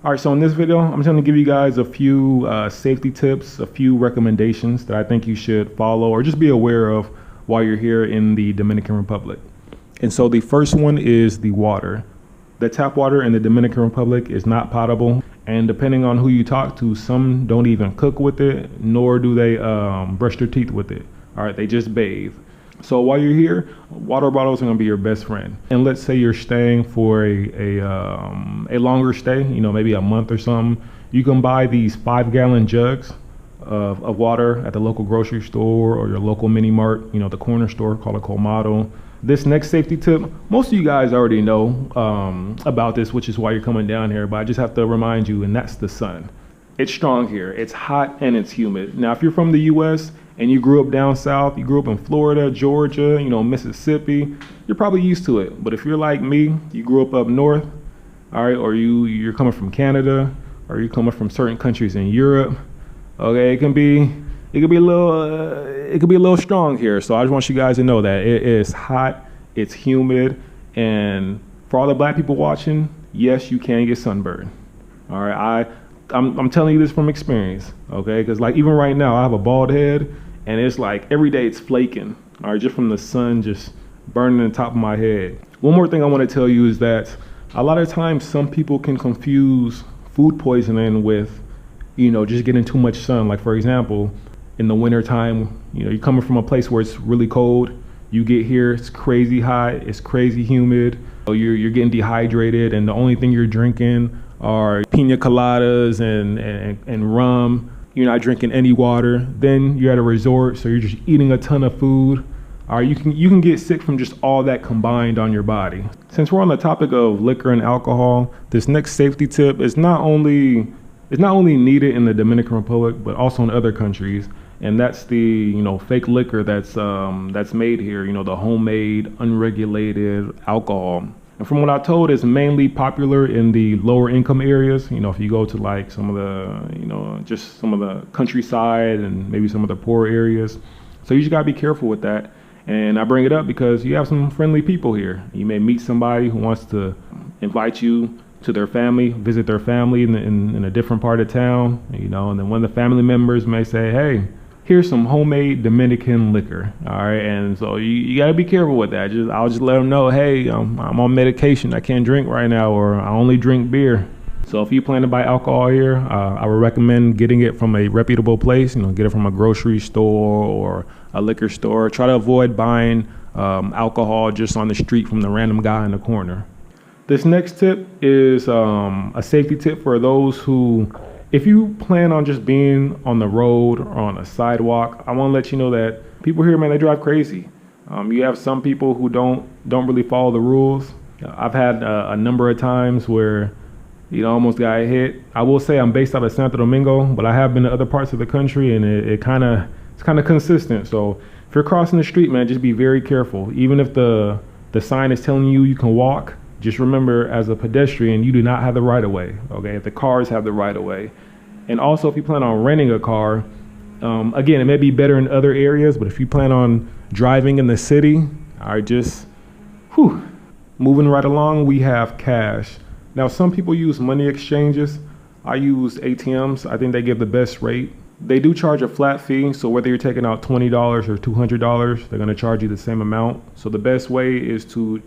All right, so in this video, I'm just going to give you guys a few safety tips, a few recommendations that I think you should follow or just be aware of while you're here in the Dominican Republic. And so the first one is the water. The tap water in the Dominican Republic is not potable. And depending on who you talk to, some don't even cook with it, nor do they brush their teeth with it. All right, they just bathe. So while you're here, water bottles are gonna be your best friend. And let's say you're staying for a longer stay, maybe a month or something. You can buy these 5-gallon jugs of water at the local grocery store or your local mini mart, the corner store, called a Colmado. This next safety tip, most of you guys already know about this, which is why you're coming down here, but I just have to remind you, and that's the sun. It's strong here. It's hot and it's humid. Now, if you're from the US and you grew up down south, you grew up in Florida, Georgia, Mississippi, you're probably used to it. But if you're like me, you grew up north, all right, or you're coming from Canada, or you're coming from certain countries in Europe, okay, it could be a little strong here. So I just want you guys to know that it is hot, it's humid, and for all the black people watching, yes, you can get sunburned. All right, I'm telling you this from experience, okay? Because like even right now, I have a bald head, and it's like every day it's flaking, all right, just from the sun just burning the top of my head. One more thing I want to tell you is that a lot of times some people can confuse food poisoning with, just getting too much sun. Like for example, in the winter time, you're coming from a place where it's really cold. You get here, it's crazy hot, it's crazy humid. You're getting dehydrated, and the only thing you're drinking are pina coladas and rum. You're not drinking any water. Then you're at a resort, so you're just eating a ton of food. You can get sick from just all that combined on your body. Since we're on the topic of liquor and alcohol, this next safety tip is not only needed in the Dominican Republic, but also in other countries. And that's the fake liquor that's made here, the homemade unregulated alcohol. And from what I told, it's mainly popular in the lower income areas. If you go to like some of the just some of the countryside and maybe some of the poor areas. So you just gotta be careful with that. And I bring it up because you have some friendly people here. You may meet somebody who wants to invite you to their family, visit their family in a different part of town, and then one of the family members may say, hey, here's some homemade Dominican liquor, all right? And so you got to be careful with that. I'll just let them know, hey, I'm on medication, I can't drink right now, or I only drink beer. So if you plan to buy alcohol here, I would recommend getting it from a reputable place, get it from a grocery store or a liquor store. Try to avoid buying alcohol just on the street from the random guy in the corner. This next tip is a safety tip for those who, if you plan on just being on the road or on a sidewalk, I want to let you know that people here, man, they drive crazy. You have some people who don't really follow the rules. I've had a number of times where, almost got hit. I will say I'm based out of Santo Domingo, but I have been to other parts of the country, and it's kind of consistent. So if you're crossing the street, man, just be very careful. Even if the sign is telling you can walk, just remember, as a pedestrian, you do not have the right of way, okay? If the cars have the right of way. And also, if you plan on renting a car, again, it may be better in other areas, but if you plan on driving in the city, moving right along, we have cash. Now, some people use money exchanges. I use ATMs. I think they give the best rate. They do charge a flat fee, so whether you're taking out $20 or $200, they're gonna charge you the same amount. So the best way is to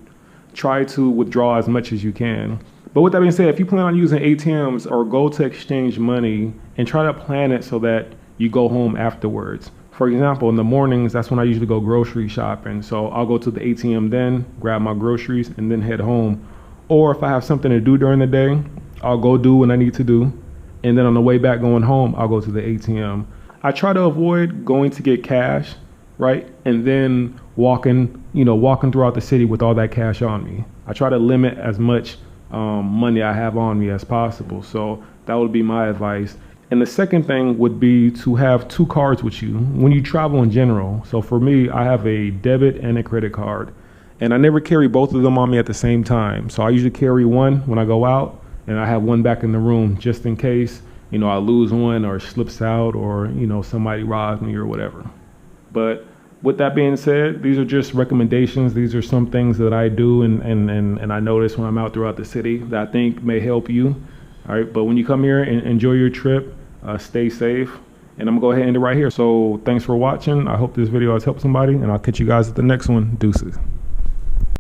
try to withdraw as much as you can. But with that being said, if you plan on using ATMs or go to exchange money, and try to plan it so that you go home afterwards. For example, in the mornings, that's when I usually go grocery shopping. So I'll go to the ATM then, grab my groceries, and then head home. Or if I have something to do during the day, I'll go do what I need to do. And then on the way back going home, I'll go to the ATM. I try to avoid going to get cash, right? And then walking throughout the city with all that cash on me. I try to limit as much money I have on me as possible. So that would be my advice. And the second thing would be to have 2 cards with you when you travel in general. So for me, I have a debit and a credit card, and I never carry both of them on me at the same time. So I usually carry one when I go out, and I have one back in the room just in case, I lose one or slips out, or, somebody robs me or whatever. But with that being said, these are just recommendations. These are some things that I do and I notice when I'm out throughout the city that I think may help you. All right, but when you come here and enjoy your trip, stay safe. And I'm gonna go ahead and end it right here. So thanks for watching. I hope this video has helped somebody, and I'll catch you guys at the next one. Deuces.